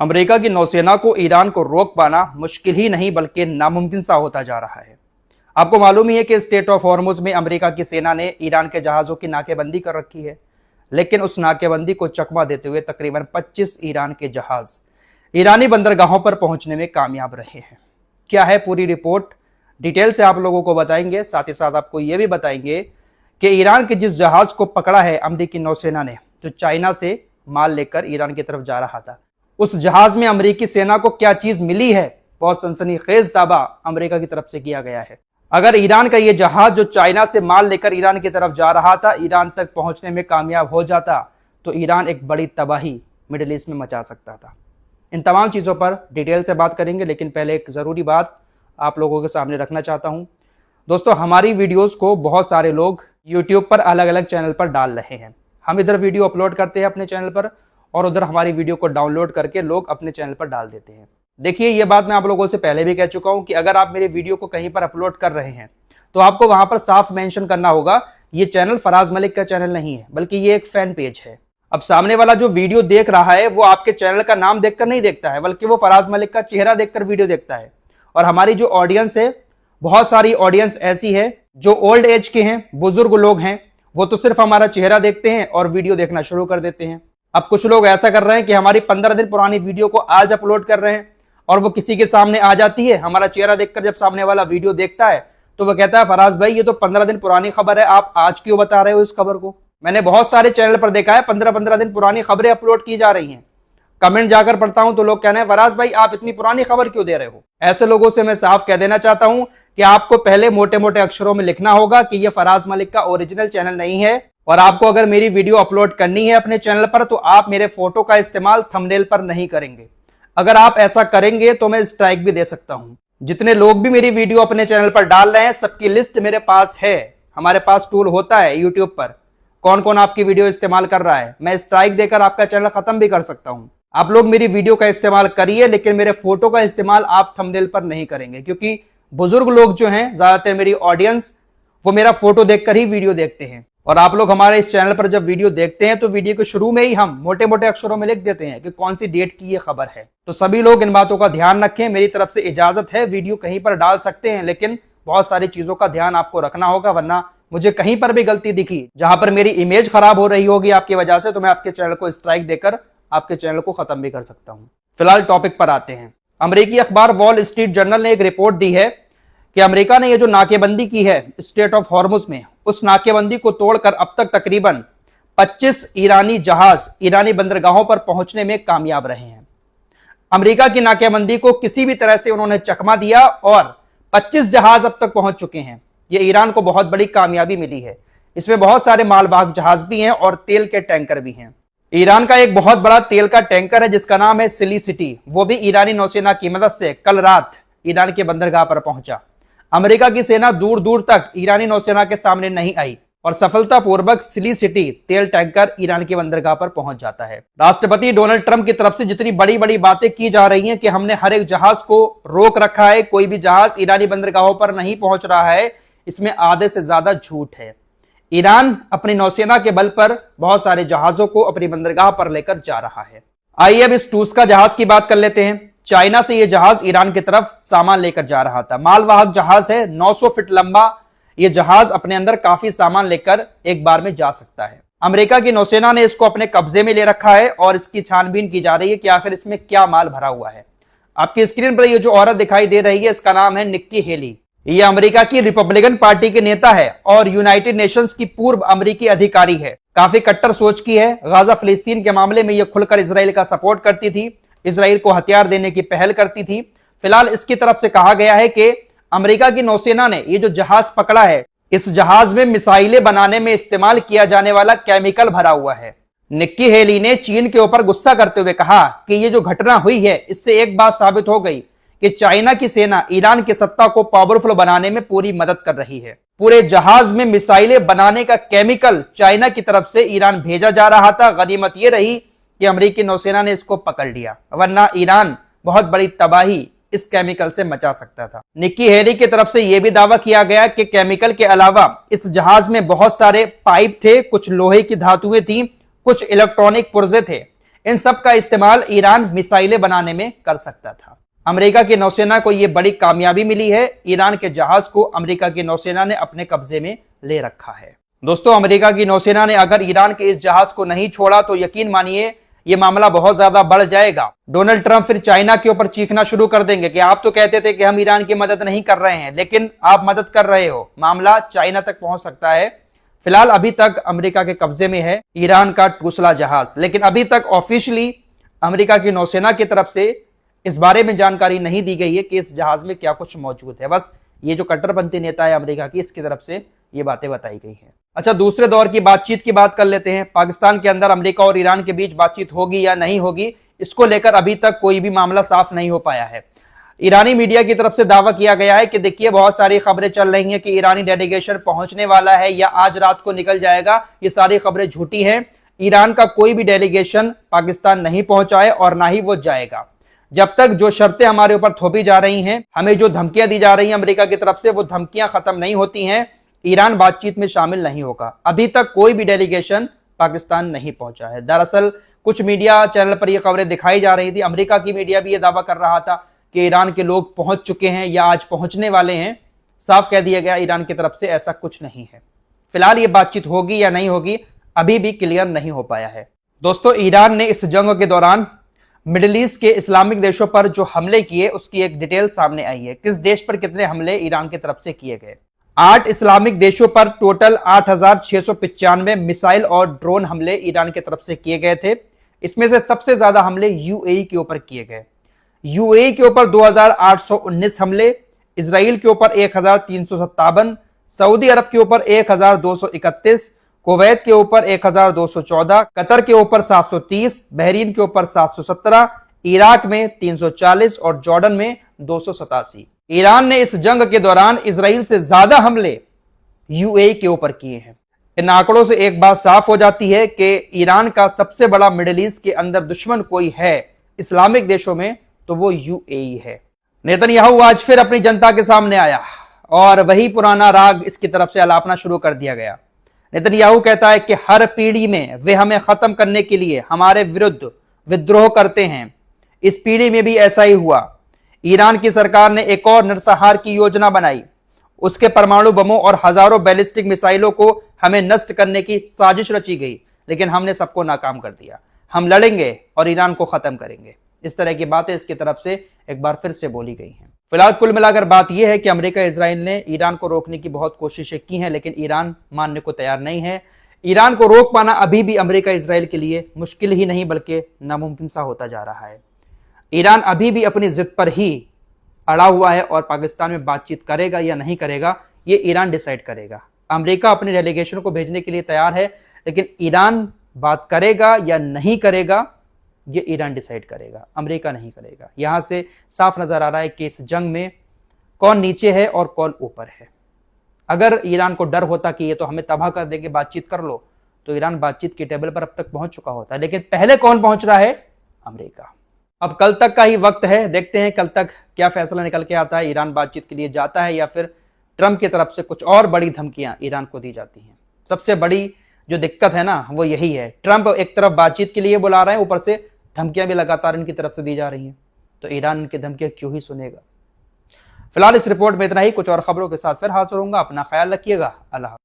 America की नौसेना को ईरान को रोक पाना मुश्किल ही नहीं बल्कि नामुमकिन सा होता जा रहा है। आपको मालूम ही है कि स्टेट ऑफ हॉर्मुज में अमेरिका की सेना ने ईरान के जहाजों की नाकेबंदी कर रखी है, लेकिन उस नाकेबंदी को चकमा देते हुए तकरीबन 25 ईरान के जहाज ईरानी बंदरगाहों पर पहुंचने में कामयाब रहे हैं। क्या है पूरी रिपोर्ट, डिटेल से आप लोगों को बताएंगे। साथ ही साथ आपको यह भी बताएंगे कि ईरान के जिस जहाज को पकड़ा है अमेरिकी नौसेना ने, जो चाइना से माल लेकर ईरान की तरफ जा रहा था, उस जहाज में अमेरिकी सेना को क्या चीज मिली है, बहुत सनसनीखेज दावा अमेरिका की तरफ से किया गया है। अगर ईरान का यह जहाज जो चाइना से माल लेकर ईरान की तरफ जा रहा था ईरान तक पहुंचने में कामयाब हो जाता तो ईरान एक बड़ी तबाही मिडिल ईस्ट में मचा सकता था। इन तमाम चीज़ों पर डिटेल से बात करेंगे, लेकिन पहले एक ज़रूरी बात आप लोगों के सामने रखना चाहता हूं। दोस्तों, हमारी वीडियोस को बहुत सारे लोग यूट्यूब पर अलग अलग चैनल पर डाल रहे हैं। हम इधर वीडियो अपलोड करते हैं अपने चैनल पर और उधर हमारी वीडियो को डाउनलोड करके लोग अपने चैनल पर डाल देते हैं। देखिए, ये बात मैं आप लोगों से पहले भी कह चुका हूं कि अगर आप मेरे वीडियो को कहीं पर अपलोड कर रहे हैं तो आपको वहां पर साफ मेंशन करना होगा ये चैनल फराज मलिक का चैनल नहीं है, बल्कि ये एक फैन पेज है। अब सामने वाला जो वीडियो देख रहा है वो आपके चैनल का नाम देखकर नहीं देखता है, बल्कि वो फराज मलिक का चेहरा देखकर वीडियो देखता है। और हमारी जो ऑडियंस है, बहुत सारी ऑडियंस ऐसी है जो ओल्ड एज के हैं, बुजुर्ग लोग हैं, वो तो सिर्फ हमारा चेहरा देखते हैं और वीडियो देखना शुरू कर देते हैं। अब कुछ लोग ऐसा कर रहे हैं कि हमारी 15 दिन पुरानी वीडियो को आज अपलोड कर रहे हैं और वो किसी के सामने आ जाती है। हमारा चेहरा देखकर जब सामने वाला वीडियो देखता है तो वो कहता है, फराज भाई ये तो 15 दिन पुरानी खबर है, आप आज क्यों बता रहे हो इस खबर को। मैंने बहुत सारे चैनल पर देखा है 15-15 दिन पुरानी खबरें अपलोड की जा रही हैं। कमेंट जाकर पढ़ता हूं तो लोग कहने हैं, फराज भाई आप इतनी पुरानी खबर क्यों दे रहे हो। ऐसे लोगों से मैं साफ कह देना चाहता हूं कि आपको पहले मोटे मोटे अक्षरों में लिखना होगा कि यह फराज मलिक का ओरिजिनल चैनल नहीं है, और आपको अगर मेरी वीडियो अपलोड करनी है अपने चैनल पर तो आप मेरे फोटो का इस्तेमाल थंबनेल पर नहीं करेंगे। अगर आप ऐसा करेंगे तो मैं स्ट्राइक भी दे सकता हूं। जितने लोग भी मेरी वीडियो अपने चैनल पर डाल रहे हैं सबकी लिस्ट मेरे पास है। हमारे पास टूल होता है यूट्यूब पर, कौन कौन आपकी वीडियो इस्तेमाल कर रहा है। मैं स्ट्राइक देकर आपका चैनल खत्म भी कर सकता हूं। आप लोग मेरी वीडियो का इस्तेमाल करिए, लेकिन मेरे फोटो का इस्तेमाल आप थंबनेल पर नहीं करेंगे, क्योंकि बुजुर्ग लोग जो हैं, ज्यादातर मेरी ऑडियंस, वो मेरा फोटो देखकर ही वीडियो देखते हैं। और आप लोग हमारे इस चैनल पर जब वीडियो देखते हैं तो वीडियो के शुरू में ही हम मोटे मोटे अक्षरों में लिख देते हैं कि कौन सी डेट की ये खबर है। तो सभी लोग इन बातों का ध्यान रखें। मेरी तरफ से इजाजत है, वीडियो कहीं पर डाल सकते हैं, लेकिन बहुत सारी चीजों का ध्यान आपको रखना होगा, वरना मुझे कहीं पर भी गलती दिखी जहां पर मेरी इमेज खराब हो रही होगी आपकी वजह से, तो मैं आपके चैनल को स्ट्राइक देकर आपके चैनल को खत्म भी कर सकता हूं। फिलहाल टॉपिक पर आते हैं। अमेरिकी अखबार वॉल स्ट्रीट जर्नल ने एक रिपोर्ट दी है कि अमेरिका ने ये जो नाकेबंदी की है स्टेट ऑफ हॉर्मुज में, उस नाकेबंदी को तोड़कर अब तक तकरीबन 25 ईरानी जहाज ईरानी बंदरगाहों पर पहुंचने में कामयाब रहे हैं। अमेरिका की नाकेबंदी को किसी भी तरह से उन्होंने चकमा दिया और 25 जहाज अब तक पहुंच चुके हैं। ये ईरान को बहुत बड़ी कामयाबी मिली है। इसमें बहुत सारे मालवाहक जहाज भी हैं और तेल के टैंकर भी हैं। ईरान का एक बहुत बड़ा तेल का टैंकर है जिसका नाम है सिली सिटी, वो भी ईरानी नौसेना की मदद से कल रात ईरान के बंदरगाह पर पहुंचा। अमेरिका की सेना दूर दूर तक ईरानी नौसेना के सामने नहीं आई और सफलतापूर्वक सिली सिटी तेल टैंकर ईरान के बंदरगाह पर पहुंच जाता है। राष्ट्रपति डोनाल्ड ट्रंप की तरफ से जितनी बड़ी बड़ी बातें की जा रही हैं कि हमने हर एक जहाज को रोक रखा है, कोई भी जहाज ईरानी बंदरगाहों पर नहीं पहुंच रहा है, इसमें आधे से ज्यादा झूठ है। ईरान अपनी नौसेना के बल पर बहुत सारे जहाजों को अपनी बंदरगाह पर लेकर जा रहा है। आइए अब इस टूस्का जहाज की बात कर लेते हैं। चाइना से यह जहाज ईरान की तरफ सामान लेकर जा रहा था। मालवाहक जहाज है, 900 फीट लंबा यह जहाज अपने अंदर काफी सामान लेकर एक बार में जा सकता है। अमेरिका की नौसेना ने इसको अपने कब्जे में ले रखा है और इसकी छानबीन की जा रही है कि आखिर इसमें क्या माल भरा हुआ है। आपकी स्क्रीन पर ये जो औरत दिखाई दे रही है, इसका नाम है निक्की हेली। यह अमेरिका की रिपब्लिकन पार्टी के नेता है और यूनाइटेड नेशंस की पूर्व अमेरिकी अधिकारी है। काफी कट्टर सोच की है। गाजा फिलिस्तीन के मामले में यह खुलकर इसराइल का सपोर्ट करती थी, इसराइल को हथियार देने की पहल करती थी। फिलहाल इसकी तरफ से कहा गया है कि अमेरिका की नौसेना ने ये जो जहाज पकड़ा है, इस जहाज में मिसाइलें बनाने में इस्तेमाल किया जाने वाला केमिकल भरा हुआ है। निक्की हेली ने चीन के ऊपर गुस्सा करते हुए कहा कि ये जो घटना हुई है इससे एक बात साबित हो गई कि चाइना की सेना ईरान की सत्ता को पावरफुल बनाने में पूरी मदद कर रही है। पूरे जहाज में मिसाइलें बनाने का केमिकल चाइना की तरफ से ईरान भेजा जा रहा था। गनीमत यह रही कि अमेरिकी नौसेना ने इसको पकड़ लिया, वरना ईरान बहुत बड़ी तबाही इस केमिकल से मचा सकता था। निक्की हेली की तरफ से यह भी दावा किया गया कि केमिकल के अलावा इस जहाज में बहुत सारे पाइप थे, कुछ लोहे की धातुएं थी, कुछ इलेक्ट्रॉनिक पुर्जे थे। इन सब का इस्तेमाल ईरान मिसाइलें बनाने में कर सकता था। अमेरिका की नौसेना को यह बड़ी कामयाबी मिली है। ईरान के जहाज को अमेरिका की नौसेना ने अपने कब्जे में ले रखा है। दोस्तों, अमेरिका की नौसेना ने अगर ईरान के इस जहाज को नहीं छोड़ा तो यकीन मानिए यह मामला बहुत ज्यादा बढ़ जाएगा। डोनाल्ड ट्रंप फिर चाइना के ऊपर चीखना शुरू कर देंगे कि आप तो कहते थे कि हम ईरान की मदद नहीं कर रहे हैं, लेकिन आप मदद कर रहे हो। मामला चाइना तक पहुंच सकता है। फिलहाल अभी तक अमेरिका के कब्जे में है ईरान का टूसला जहाज, लेकिन अभी तक ऑफिशियली अमेरिका की नौसेना की तरफ से इस बारे में जानकारी नहीं दी गई है कि इस जहाज में क्या कुछ मौजूद है। बस ये जो कट्टरपंथी नेता है अमेरिका की, इसकी तरफ से ये बातें बताई गई हैं। अच्छा, दूसरे दौर की बातचीत की बात कर लेते हैं। पाकिस्तान के अंदर अमेरिका और ईरान के बीच बातचीत होगी या नहीं होगी, इसको लेकर अभी तक कोई भी मामला साफ नहीं हो पाया है। ईरानी मीडिया की तरफ से दावा किया गया है कि देखिए, बहुत सारी खबरें चल रही हैं कि ईरानी डेलीगेशन पहुंचने वाला है या आज रात को निकल जाएगा। ये सारी खबरें झूठी हैं। ईरान का कोई भी डेलीगेशन पाकिस्तान नहीं पहुंचा है और ना ही वो जाएगा। जब तक जो शर्तें हमारे ऊपर थोपी जा रही हैं, हमें जो धमकियां दी जा रही हैं अमेरिका की तरफ से, वो धमकियां खत्म नहीं होती हैं, ईरान बातचीत में शामिल नहीं होगा। अभी तक कोई भी डेलीगेशन पाकिस्तान नहीं पहुंचा है। दरअसल कुछ मीडिया चैनल पर यह खबरें दिखाई जा रही थी। अमेरिका की मीडिया भी यह दावा कर रहा था कि ईरान के लोग पहुंच चुके हैं या आज पहुंचने वाले हैं। साफ कह दिया गया ईरान की तरफ से ऐसा कुछ नहीं है। फिलहाल ये बातचीत होगी या नहीं होगी अभी भी क्लियर नहीं हो पाया है। दोस्तों, ईरान ने इस जंग के दौरान मिडिल ईस्ट के इस्लामिक देशों पर जो हमले किए उसकी एक डिटेल सामने आई है। किस देश पर कितने हमले ईरान की तरफ से किए गए। 8 इस्लामिक देशों पर टोटल 8,695 मिसाइल और ड्रोन हमले ईरान की तरफ से किए गए थे। इसमें से सबसे ज्यादा हमले यूएई के ऊपर किए गए। यूएई के ऊपर 2,819 हमले, इजराइल के ऊपर 1,357, सऊदी अरब के ऊपर 1,231, कुवैत के ऊपर 1,214, कतर के ऊपर 730, बहरीन के ऊपर 717, इराक में 340 और जॉर्डन में 287। ईरान ने इस जंग के दौरान इजराइल से ज्यादा हमले यूएई के ऊपर किए हैं। इन आंकड़ों से एक बात साफ हो जाती है कि ईरान का सबसे बड़ा मिडिल ईस्ट के अंदर दुश्मन कोई है इस्लामिक देशों में तो वो यूएई है। नेतन्याहू आज फिर अपनी जनता के सामने आया और वही पुराना राग इसकी तरफ से अलापना शुरू कर दिया गया। नेतन्याहू कहता है कि हर पीढ़ी में वे हमें खत्म करने के लिए हमारे विरुद्ध विद्रोह करते हैं। इस पीढ़ी में भी ऐसा ही हुआ। ईरान की सरकार ने एक और नरसंहार की योजना बनाई। उसके परमाणु बमों और हजारों बैलिस्टिक मिसाइलों को हमें नष्ट करने की साजिश रची गई, लेकिन हमने सबको नाकाम कर दिया। हम लड़ेंगे और ईरान को खत्म करेंगे। इस तरह की बातें इसकी तरफ से एक बार फिर से बोली गई हैं। फिलहाल कुल मिलाकर बात यह है कि अमेरिका इजराइल ने ईरान को रोकने की बहुत कोशिशें की हैं, लेकिन ईरान मानने को तैयार नहीं है। ईरान को रोक पाना अभी भी अमेरिका इजराइल के लिए मुश्किल ही नहीं बल्कि नामुमकिन सा होता जा रहा है। ईरान अभी भी अपनी जिद पर ही अड़ा हुआ है और पाकिस्तान में बातचीत करेगा या नहीं करेगा ये ईरान डिसाइड करेगा। अमेरिका अपने डेलीगेशन को भेजने के लिए तैयार है, लेकिन ईरान बात करेगा या नहीं करेगा ये ईरान डिसाइड करेगा, अमेरिका नहीं करेगा। यहां से साफ नजर आ रहा है कि इस जंग में कौन नीचे है और कौन ऊपर है। अगर ईरान को डर होता कि ये तो हमें तबाह कर देंगे, बातचीत कर लो, तो ईरान बातचीत के टेबल पर अब तक पहुंच चुका होता है। लेकिन पहले कौन पहुंच रहा है? अमेरिका। अब कल तक का ही वक्त है, देखते हैं कल तक क्या फैसला निकल के आता है। ईरान बातचीत के लिए जाता है या फिर ट्रंप की तरफ से कुछ और बड़ी धमकियां ईरान को दी जाती हैं। सबसे बड़ी जो दिक्कत है ना वो यही है, ट्रंप एक तरफ बातचीत के लिए बुला रहे हैं, ऊपर से धमकियां भी लगातार इनकी तरफ से दी जा रही हैं। तो ईरान इनकी धमकियां क्यों ही सुनेगा। फिलहाल इस रिपोर्ट में इतना ही। कुछ और खबरों के साथ फिर हाजिर होऊंगा। अपना ख्याल रखिएगा। अल्लाह।